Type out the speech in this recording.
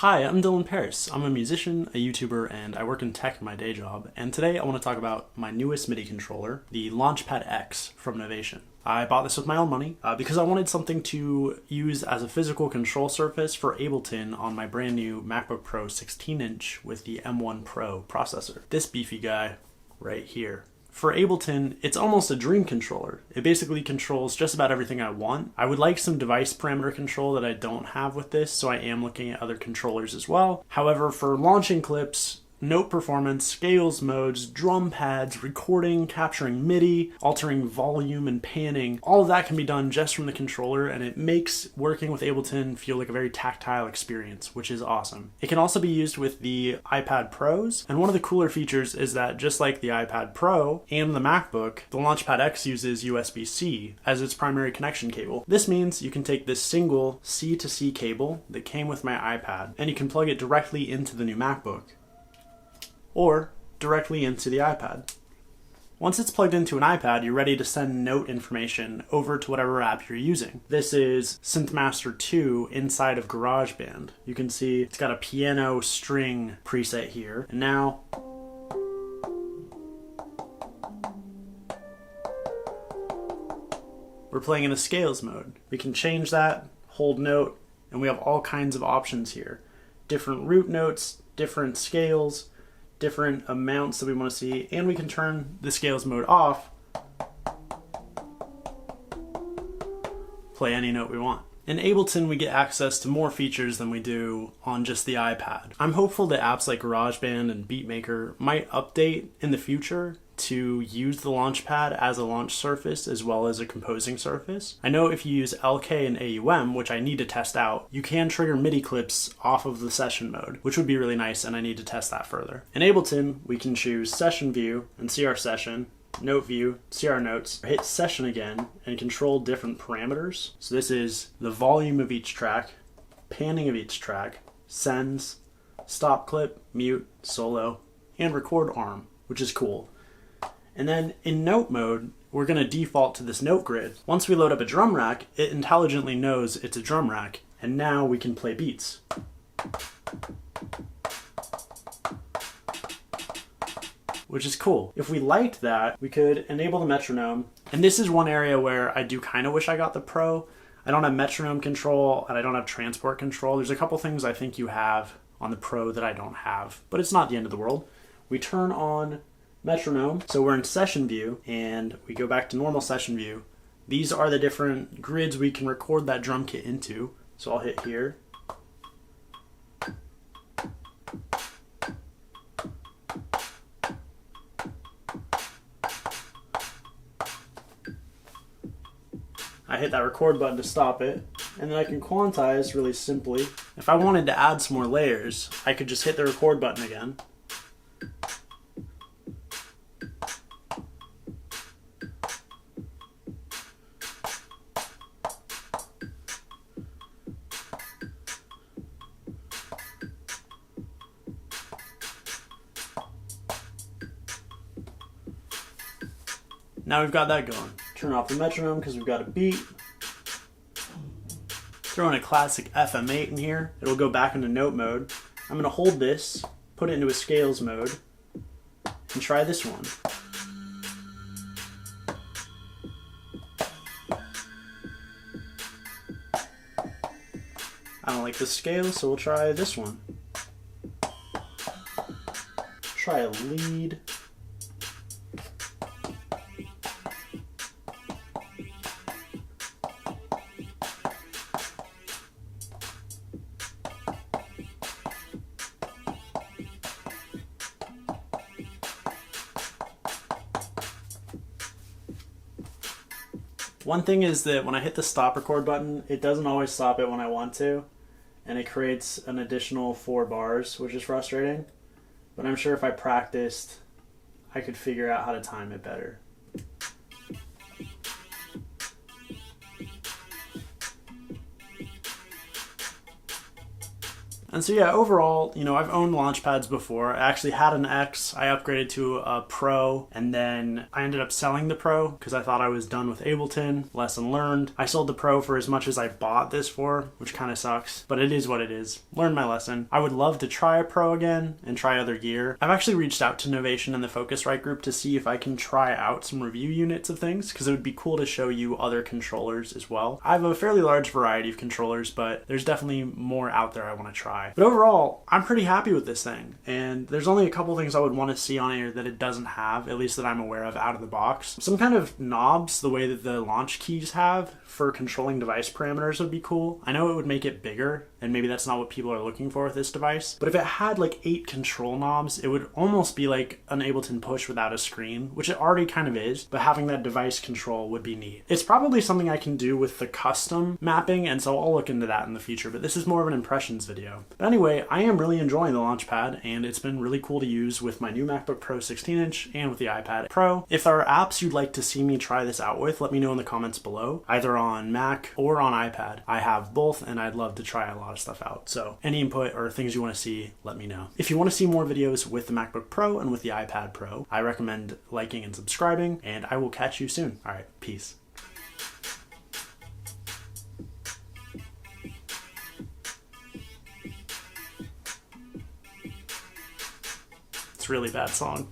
Hi, I'm Dylan Paris. I'm a musician, a YouTuber, and I work in tech in my day job. And today I want to talk about my newest MIDI controller, the Launchpad X from Novation. I bought this with my own money because I wanted something to use as a physical control surface for Ableton on my brand new MacBook Pro 16-inch with the M1 Pro processor. This beefy guy right here. For Ableton, it's almost a dream controller. It basically controls just about everything I want. I would like some device parameter control that I don't have with this, so I am looking at other controllers as well. However, for launching clips, note performance, scales modes, drum pads, recording, capturing MIDI, altering volume and panning, all of that can be done just from the controller, and it makes working with Ableton feel like a very tactile experience, which is awesome. It can also be used with the iPad Pros, and one of the cooler features is that just like the iPad Pro and the MacBook, the Launchpad X uses USB-C as its primary connection cable. This means you can take this single C-to-C cable that came with my iPad, and you can plug it directly into the new MacBook, or directly into the iPad. Once it's plugged into an iPad, you're ready to send note information over to whatever app you're using. This is SynthMaster 2 inside of GarageBand. You can see it's got a piano string preset here. And now we're playing in a scales mode. We can change that, hold note, and we have all kinds of options here. Different root notes, different scales, different amounts that we want to see, and we can turn the scales mode off, play any note we want. In Ableton, we get access to more features than we do on just the iPad. I'm hopeful that apps like GarageBand and Beatmaker might update in the future to use the Launchpad as a launch surface as well as a composing surface. I know if you use LK and AUM, which I need to test out, you can trigger MIDI clips off of the session mode, which would be really nice, and I need to test that further. In Ableton, we can choose session view and see our session, note view, see our notes, hit session again, and control different parameters. So this is the volume of each track, panning of each track, sends, stop clip, mute, solo, and record arm, which is cool. And then in note mode, we're going to default to this note grid. Once we load up a drum rack, it intelligently knows it's a drum rack, and now we can play beats. Which is cool. If we liked that, we could enable the metronome. And this is one area where I do kind of wish I got the Pro. I don't have metronome control, and I don't have transport control. There's a couple things I think you have on the Pro that I don't have, but it's not the end of the world. We turn on metronome. So we're in session view, and we go back to normal session view. These are the different grids we can record that drum kit into. So I'll hit here. I hit that record button to stop it, and then I can quantize really simply. If I wanted to add some more layers, I could just hit the record button again. Now we've got that going. Turn off the metronome because we've got a beat. Throw in a classic FM8 in here. It'll go back into note mode. I'm going to hold this, put it into a scales mode, and try this one. I don't like the scale, so we'll try this one. Try a lead. One thing is that when I hit the stop record button, it doesn't always stop it when I want to, and it creates an additional 4 bars, which is frustrating. But I'm sure if I practiced, I could figure out how to time it better. And so yeah, overall, you know, I've owned Launchpads before. I actually had an X, I upgraded to a Pro, and then I ended up selling the Pro because I thought I was done with Ableton. Lesson learned. I sold the Pro for as much as I bought this for, which kind of sucks, but it is what it is. Learned my lesson. I would love to try a Pro again and try other gear. I've actually reached out to Novation and the Focusrite group to see if I can try out some review units of things, because it would be cool to show you other controllers as well. I have a fairly large variety of controllers, but there's definitely more out there I want to try. But overall, I'm pretty happy with this thing, and there's only a couple things I would want to see on here that it doesn't have, at least that I'm aware of out of the box. Some kind of knobs, the way that the launch keys have for controlling device parameters would be cool. I know it would make it bigger, and maybe that's not what people are looking for with this device, but if it had like 8 control knobs, it would almost be like an Ableton push without a screen, which it already kind of is, but having that device control would be neat. It's probably something I can do with the custom mapping, and so I'll look into that in the future, but this is more of an impressions video. But anyway, I am really enjoying the Launchpad, and it's been really cool to use with my new MacBook Pro 16-inch and with the iPad Pro. If there are apps you'd like to see me try this out with, let me know in the comments below, either on Mac or on iPad. I have both, and I'd love to try a lot of stuff out. So any input or things you want to see, let me know. If you want to see more videos with the MacBook Pro and with the iPad Pro, I recommend liking and subscribing, and I will catch you soon. All right, peace. It's a really bad song.